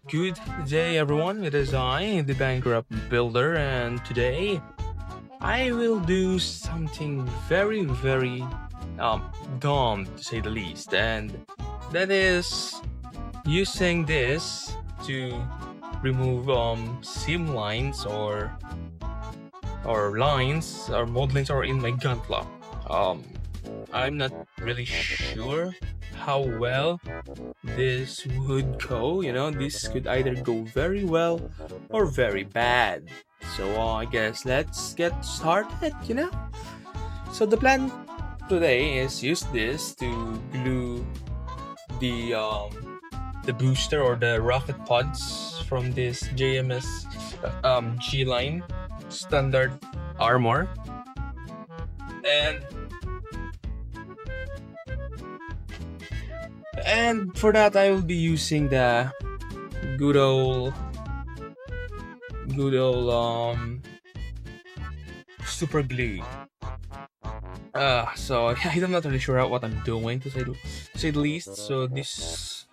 Good day, everyone. It is I, the bankrupt builder, and today I will do something very dumb to say the least, and that is using this to remove seam lines or lines or moldings or in my gunpla. Um, I'm not really sure how well this would go. This could either go very well or very bad. So I guess let's get started. So the plan today is use this to glue the booster or the rocket pods from this JMS G line standard armor. And for that I will be using the good old super glue. So I'm not really sure what I'm doing to say the least. So this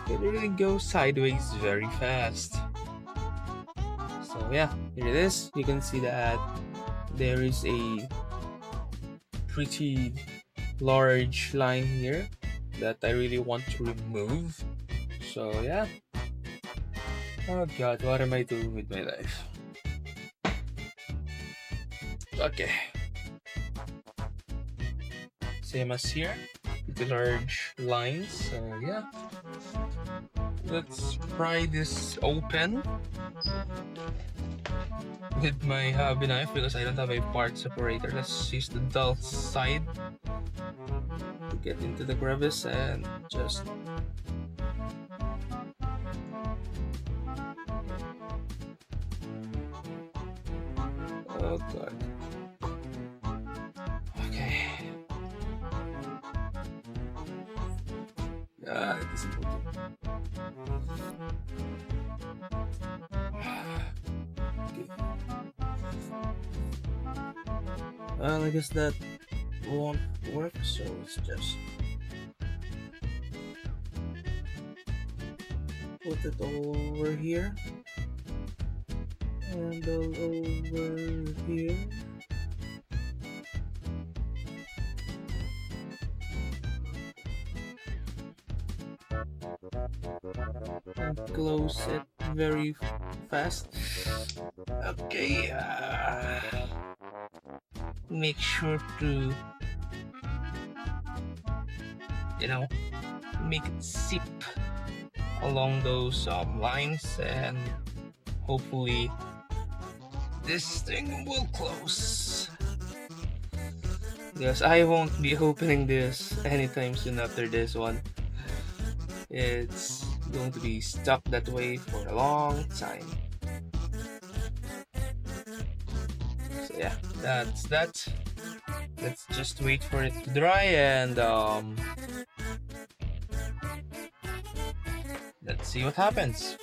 it really goes sideways very fast. So yeah, here it is. You can see that there is a pretty large line here that I really want to remove. So yeah. Oh god, what am I doing with my life? Okay. Same as here, the large lines. So yeah. Let's pry this open with my hobby knife because I don't have a part separator. Let's use the dull side to get into the crevice and just oh god. Okay. It is important. Okay. Well, I guess that won't work, so let's just put it over here and over here. And close it very fast. Okay, make sure to make it seep along those lines, and hopefully this thing will close. Yes, I won't be opening this anytime soon after this one. It's going to be stuck that way for a long time. So yeah, that's that. Let's just wait for it to dry and let's see what happens.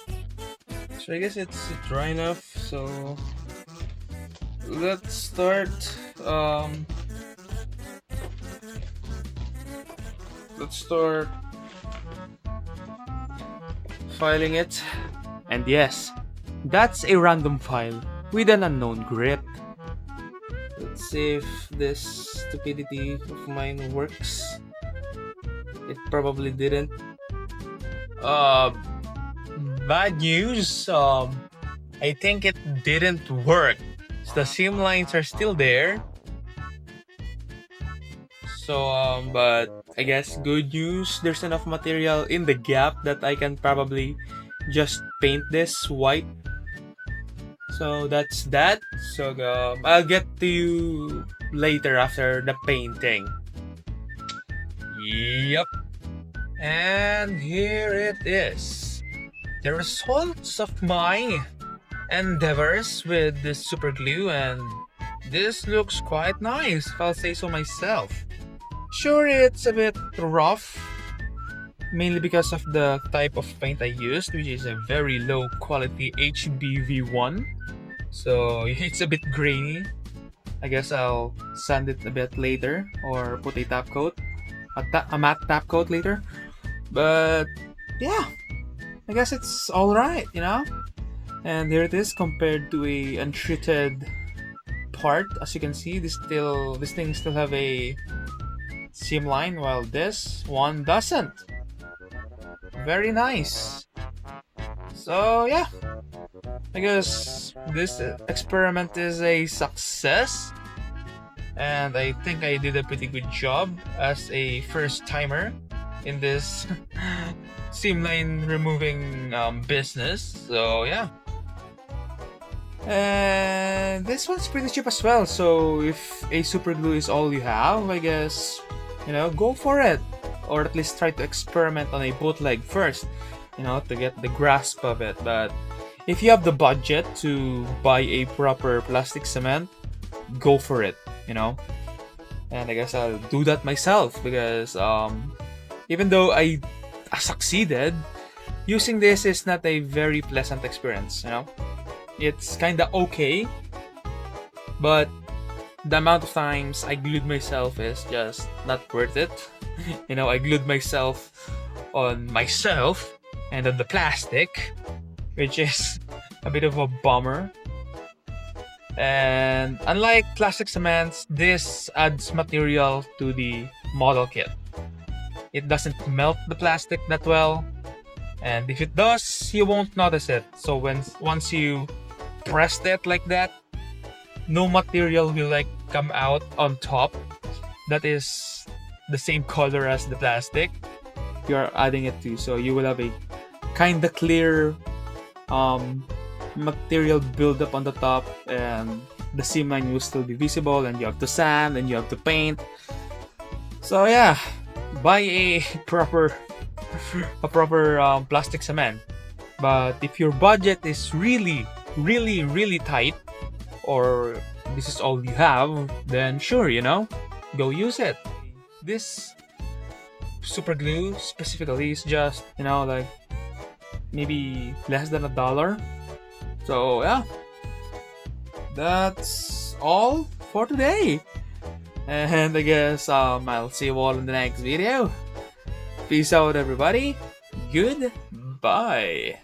So I guess it's dry enough, so let's start filing it. And yes, that's a random file with an unknown grip. Let's see if this stupidity of mine works. It probably didn't. Bad news. I think it didn't work. The seam lines are still there. So, but I guess good news. There's enough material in the gap that I can probably just paint this white. So that's that. So I'll get to you later after the painting. Yep. And here it is. The results of my endeavors with this super glue, and this looks quite nice if I'll say so myself. Sure, it's a bit rough, mainly because of the type of paint I used, which is a very low quality HBV1. So it's a bit grainy. I guess I'll sand it a bit later or put a top coat, a matte top coat later. But yeah, I guess it's alright, you know? And here it is compared to a untreated part. As you can see, this thing still have a seam line, while this one doesn't. Very nice. So yeah, I guess this experiment is a success, and I think I did a pretty good job as a first timer in this seam line removing business. So yeah. And this one's pretty cheap as well, so if a super glue is all you have, I guess, go for it. Or at least try to experiment on a bootleg first, to get the grasp of it. But if you have the budget to buy a proper plastic cement, go for it, And I guess I'll do that myself because even though I succeeded, using this is not a very pleasant experience, It's kinda okay, but the amount of times I glued myself is just not worth it. I glued myself on myself and on the plastic, which is a bit of a bummer. And unlike plastic cements, this adds material to the model kit. It doesn't melt the plastic that well, and if it does, you won't notice it. So once you pressed it like that, no material will come out on top that is the same color as the plastic you're adding it to. So you will have a kinda clear material buildup on the top, and the seam line will still be visible, and you have to sand and you have to paint. So yeah, buy a proper plastic cement. But if your budget is really tight, or this is all you have, then sure, go use it. This super glue specifically is just, maybe less than $1. So yeah, that's all for today. And I guess I'll see you all in the next video. Peace out, everybody. Goodbye.